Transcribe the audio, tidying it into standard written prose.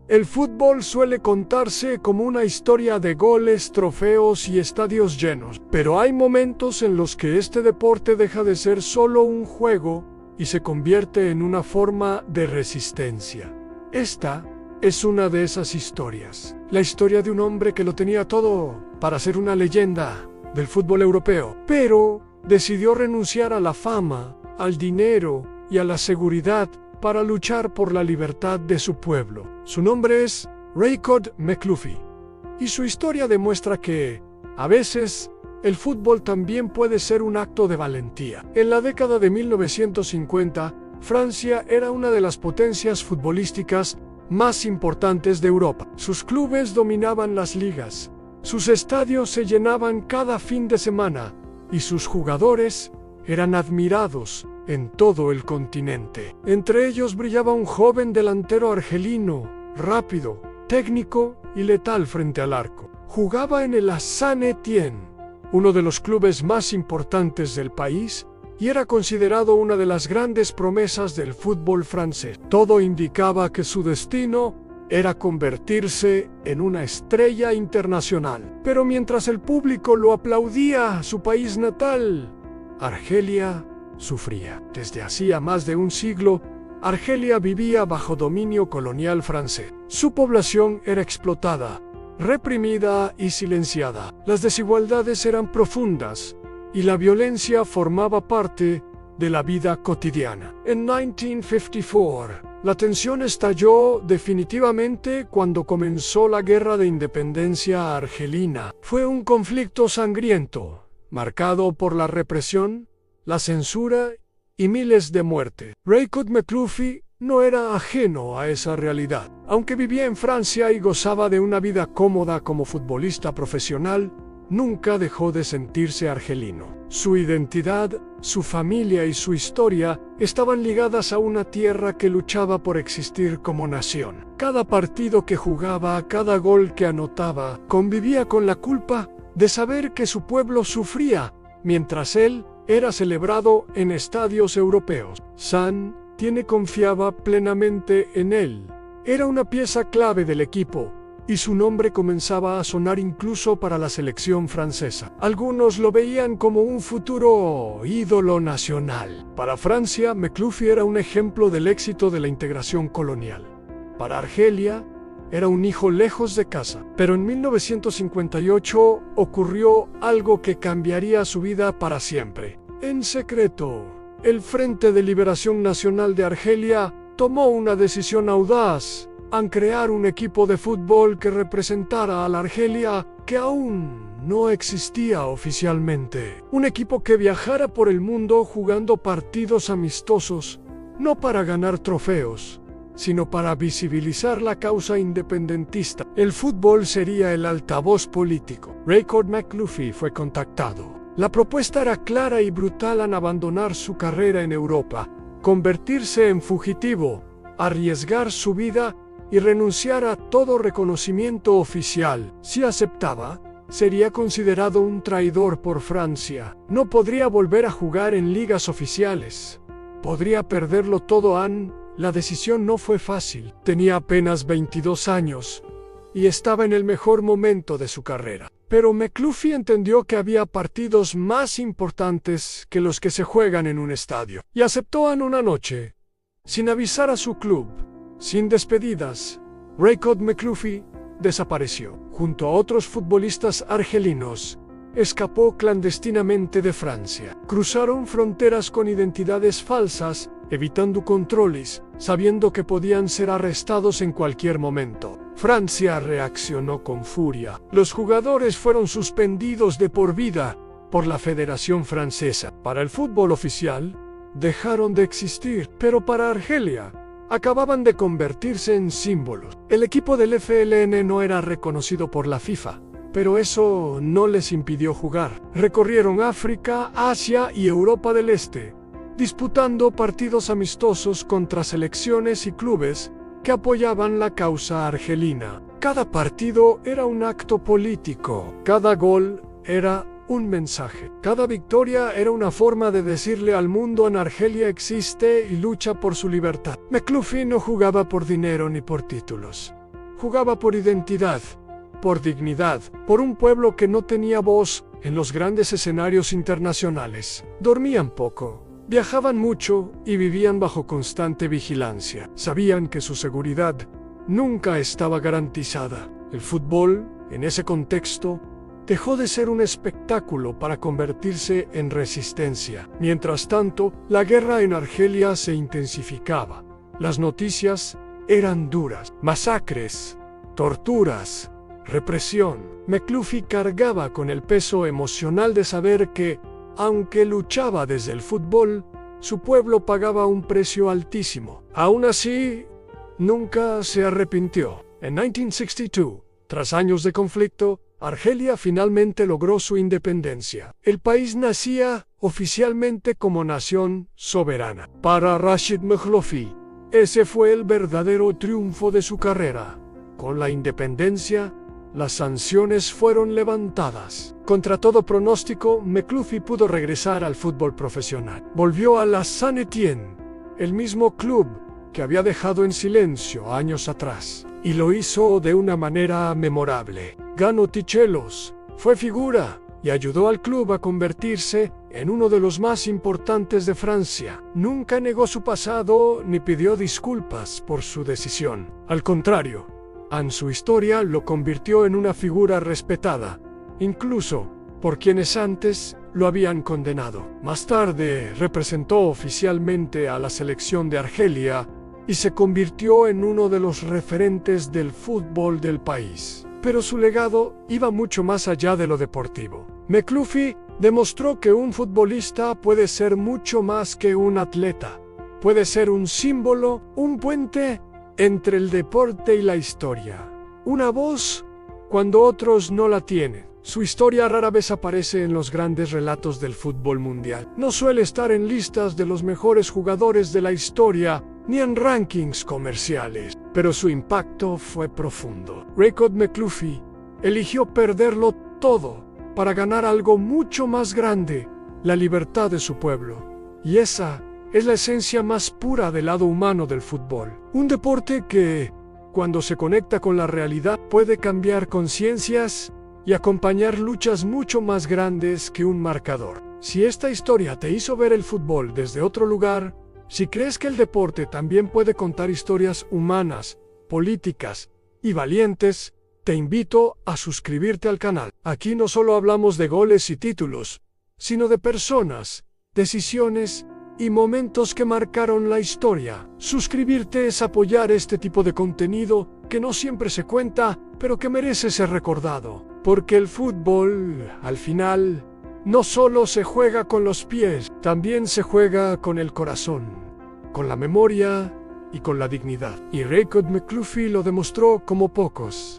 El fútbol suele contarse como una historia de goles, trofeos y estadios llenos, pero hay momentos en los que este deporte deja de ser solo un juego y se convierte en una forma de resistencia. Esta es una de esas historias, la historia de un hombre que lo tenía todo para ser una leyenda del fútbol europeo, pero decidió renunciar a la fama, al dinero y a la seguridad para luchar por la libertad de su pueblo. Su nombre es Raymond McLuffy, y su historia demuestra que, a veces, el fútbol también puede ser un acto de valentía. En la década de 1950, Francia era una de las potencias futbolísticas más importantes de Europa. Sus clubes dominaban las ligas, sus estadios se llenaban cada fin de semana, y sus jugadores eran admirados en todo el continente. Entre ellos brillaba un joven delantero argelino, rápido, técnico y letal frente al arco. Jugaba en el Saint-Étienne, uno de los clubes más importantes del país, y era considerado una de las grandes promesas del fútbol francés. Todo indicaba que su destino era convertirse en una estrella internacional. Pero mientras el público lo aplaudía, su país natal, Argelia, sufría. Desde hacía más de un siglo, Argelia vivía bajo dominio colonial francés. Su población era explotada, reprimida y silenciada. Las desigualdades eran profundas y la violencia formaba parte de la vida cotidiana. En 1954, la tensión estalló definitivamente cuando comenzó la Guerra de Independencia argelina. Fue un conflicto sangriento, marcado por la represión, la censura y miles de muertes. Raymond McLuffy no era ajeno a esa realidad. Aunque vivía en Francia y gozaba de una vida cómoda como futbolista profesional, nunca dejó de sentirse argelino. Su identidad, su familia y su historia estaban ligadas a una tierra que luchaba por existir como nación. Cada partido que jugaba, cada gol que anotaba, convivía con la culpa de saber que su pueblo sufría, mientras él era celebrado en estadios europeos. Saint-Étienne confiaba plenamente en él. Era una pieza clave del equipo, y su nombre comenzaba a sonar incluso para la selección francesa. Algunos lo veían como un futuro ídolo nacional. Para Francia, McLuffy era un ejemplo del éxito de la integración colonial. Para Argelia, era un hijo lejos de casa. Pero en 1958 ocurrió algo que cambiaría su vida para siempre. En secreto, el Frente de Liberación Nacional de Argelia tomó una decisión audaz al crear un equipo de fútbol que representara a la Argelia que aún no existía oficialmente. Un equipo que viajara por el mundo jugando partidos amistosos, no para ganar trofeos, sino para visibilizar la causa independentista. El fútbol sería el altavoz político. Raymond McLuffy fue contactado. La propuesta era clara y brutal al abandonar su carrera en Europa, convertirse en fugitivo, arriesgar su vida y renunciar a todo reconocimiento oficial. Si aceptaba, sería considerado un traidor por Francia. No podría volver a jugar en ligas oficiales. Podría perderlo todo. La decisión no fue fácil. Tenía apenas 22 años y estaba en el mejor momento de su carrera. Pero McLuffy entendió que había partidos más importantes que los que se juegan en un estadio. Y aceptó en una noche, sin avisar a su club, sin despedidas. Raymond McLuffy desapareció. Junto a otros futbolistas argelinos, escapó clandestinamente de Francia. Cruzaron fronteras con identidades falsas, evitando controles, sabiendo que podían ser arrestados en cualquier momento. Francia reaccionó con furia. Los jugadores fueron suspendidos de por vida por la Federación Francesa. Para el fútbol oficial, dejaron de existir, pero para Argelia, acababan de convertirse en símbolos. El equipo del FLN no era reconocido por la FIFA, pero eso no les impidió jugar. Recorrieron África, Asia y Europa del Este, disputando partidos amistosos contra selecciones y clubes que apoyaban la causa argelina. Cada partido era un acto político, cada gol era un mensaje. Cada victoria era una forma de decirle al mundo: en Argelia existe y lucha por su libertad. McLuffy no jugaba por dinero ni por títulos. Jugaba por identidad, por dignidad, por un pueblo que no tenía voz en los grandes escenarios internacionales. Dormían poco, viajaban mucho y vivían bajo constante vigilancia. Sabían que su seguridad nunca estaba garantizada. El fútbol, en ese contexto, dejó de ser un espectáculo para convertirse en resistencia. Mientras tanto, la guerra en Argelia se intensificaba. Las noticias eran duras: masacres, torturas, represión. McLuffy cargaba con el peso emocional de saber que, aunque luchaba desde el fútbol, su pueblo pagaba un precio altísimo. Aún así, nunca se arrepintió. En 1962, tras años de conflicto, Argelia finalmente logró su independencia. El país nacía oficialmente como nación soberana. Para Rashid McLuffy, ese fue el verdadero triunfo de su carrera. Con la independencia, las sanciones fueron levantadas. Contra todo pronóstico, McLuffy pudo regresar al fútbol profesional. Volvió a la Saint-Étienne, el mismo club que había dejado en silencio años atrás, y lo hizo de una manera memorable. Ganó títulos, fue figura y ayudó al club a convertirse en uno de los más importantes de Francia. Nunca negó su pasado ni pidió disculpas por su decisión. Al contrario, en su historia lo convirtió en una figura respetada, incluso por quienes antes lo habían condenado. Más tarde representó oficialmente a la selección de Argelia y se convirtió en uno de los referentes del fútbol del país. Pero su legado iba mucho más allá de lo deportivo. McLuffy demostró que un futbolista puede ser mucho más que un atleta. Puede ser un símbolo, un puente entre el deporte y la historia. Una voz cuando otros no la tienen. Su historia rara vez aparece en los grandes relatos del fútbol mundial. No suele estar en listas de los mejores jugadores de la historia, ni en rankings comerciales, pero su impacto fue profundo. Raymond McLuffy eligió perderlo todo para ganar algo mucho más grande: la libertad de su pueblo. Y esa es la esencia más pura del lado humano del fútbol. Un deporte que, cuando se conecta con la realidad, puede cambiar conciencias y acompañar luchas mucho más grandes que un marcador. Si esta historia te hizo ver el fútbol desde otro lugar, si crees que el deporte también puede contar historias humanas, políticas y valientes, te invito a suscribirte al canal. Aquí no solo hablamos de goles y títulos, sino de personas, decisiones y momentos que marcaron la historia. Suscribirte es apoyar este tipo de contenido que no siempre se cuenta, pero que merece ser recordado. Porque el fútbol, al final, no solo se juega con los pies, también se juega con el corazón, con la memoria y con la dignidad. Y Raymond McLuffy lo demostró como pocos.